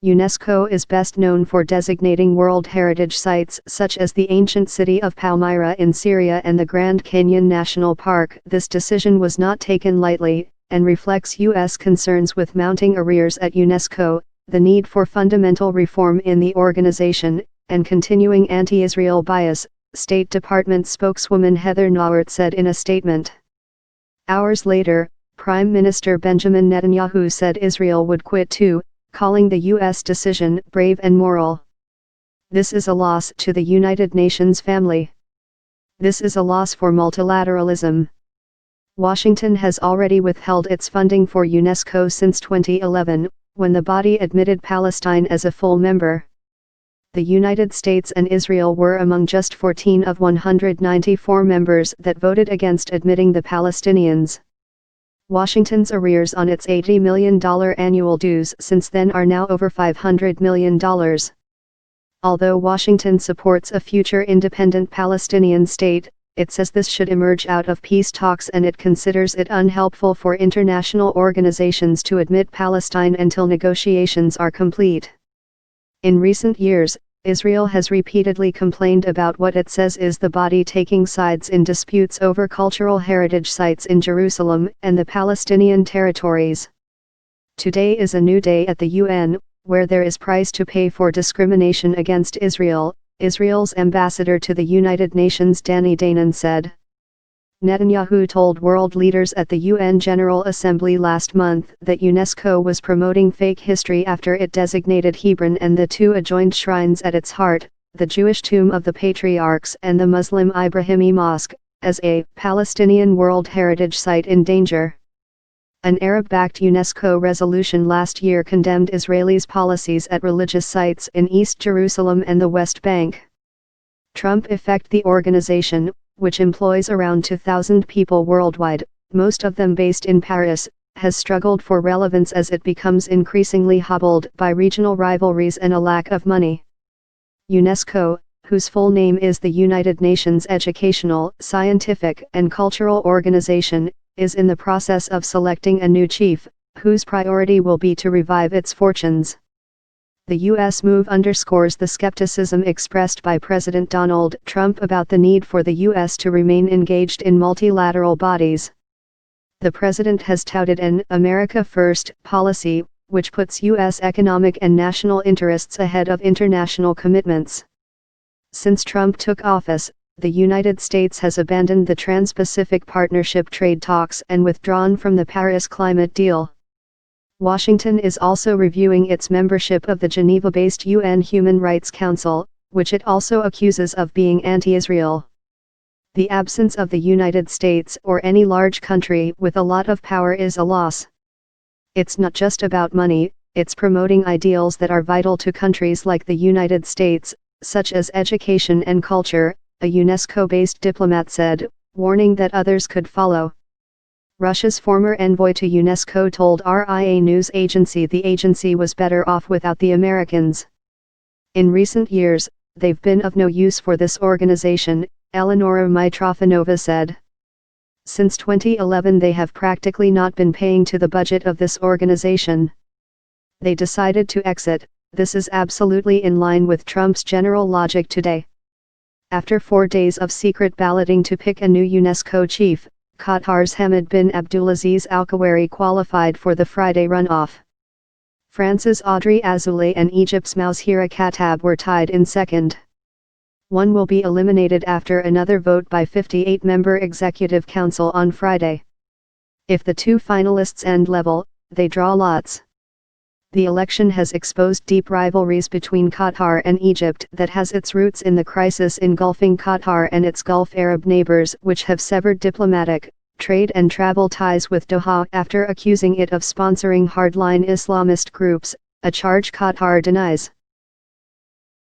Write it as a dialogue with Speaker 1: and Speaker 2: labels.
Speaker 1: UNESCO is best known for designating World Heritage Sites such as the ancient city of Palmyra in Syria and the Grand Canyon National Park. This decision was not taken lightly, and reflects U.S. concerns with mounting arrears at UNESCO, the need for fundamental reform in the organization, and continuing anti-Israel bias, State Department spokeswoman Heather Nauert said in a statement. Hours later, Prime Minister Benjamin Netanyahu said Israel would quit too, calling the U.S. decision brave and moral. This is a loss to the United Nations family. This is a loss for multilateralism. Washington has already withheld its funding for UNESCO since 2011, when the body admitted Palestine as a full member. The United States and Israel were among just 14 of 194 members that voted against admitting the Palestinians. Washington's arrears on its $80 million annual dues since then are now over $500 million. Although Washington supports a future independent Palestinian state, it says this should emerge out of peace talks, and it considers it unhelpful for international organizations to admit Palestine until negotiations are complete. In recent years, Israel has repeatedly complained about what it says is the body taking sides in disputes over cultural heritage sites in Jerusalem and the Palestinian territories. Today is a new day at the UN, where there is price to pay for discrimination against Israel, Israel's ambassador to the United Nations Danny Danon said. Netanyahu told world leaders at the UN General Assembly last month that UNESCO was promoting fake history after it designated Hebron and the two adjoined shrines at its heart, the Jewish Tomb of the Patriarchs and the Muslim Ibrahimi Mosque, as a Palestinian World Heritage Site in danger. An Arab-backed UNESCO resolution last year condemned Israelis' policies at religious sites in East Jerusalem and the West Bank. Trump-effect the organization, which employs around 2,000 people worldwide, most of them based in Paris, has struggled for relevance as it becomes increasingly hobbled by regional rivalries and a lack of money. UNESCO, whose full name is the United Nations Educational, Scientific, and Cultural Organization, is in the process of selecting a new chief, whose priority will be to revive its fortunes. The U.S. move underscores the skepticism expressed by President Donald Trump about the need for the U.S. to remain engaged in multilateral bodies. The president has touted an America First policy, which puts U.S. economic and national interests ahead of international commitments. Since Trump took office, the United States has abandoned the Trans-Pacific Partnership trade talks and withdrawn from the Paris climate deal. Washington is also reviewing its membership of the Geneva-based UN Human Rights Council, which it also accuses of being anti-Israel. The absence of the United States or any large country with a lot of power is a loss. It's not just about money, it's promoting ideals that are vital to countries like the United States, such as education and culture, a UNESCO-based diplomat said, warning that others could follow. Russia's former envoy to UNESCO told RIA news agency the agency was better off without the Americans. In recent years, they've been of no use for this organization, Eleonora Mitrofanova said. Since 2011 they have practically not been paying to the budget of this organization. They decided to exit. This is absolutely in line with Trump's general logic today. After 4 days of secret balloting to pick a new UNESCO chief, Qatar's Hamad bin Abdulaziz Al Khawari qualified for the Friday runoff. France's Audrey Azoulay and Egypt's Mouzhira Khattab were tied in second. One will be eliminated after another vote by 58-member Executive Council on Friday. If the two finalists end level, they draw lots. The election has exposed deep rivalries between Qatar and Egypt that has its roots in the crisis engulfing Qatar and its Gulf Arab neighbors, which have severed diplomatic, trade and travel ties with Doha after accusing it of sponsoring hardline Islamist groups, a charge Qatar denies.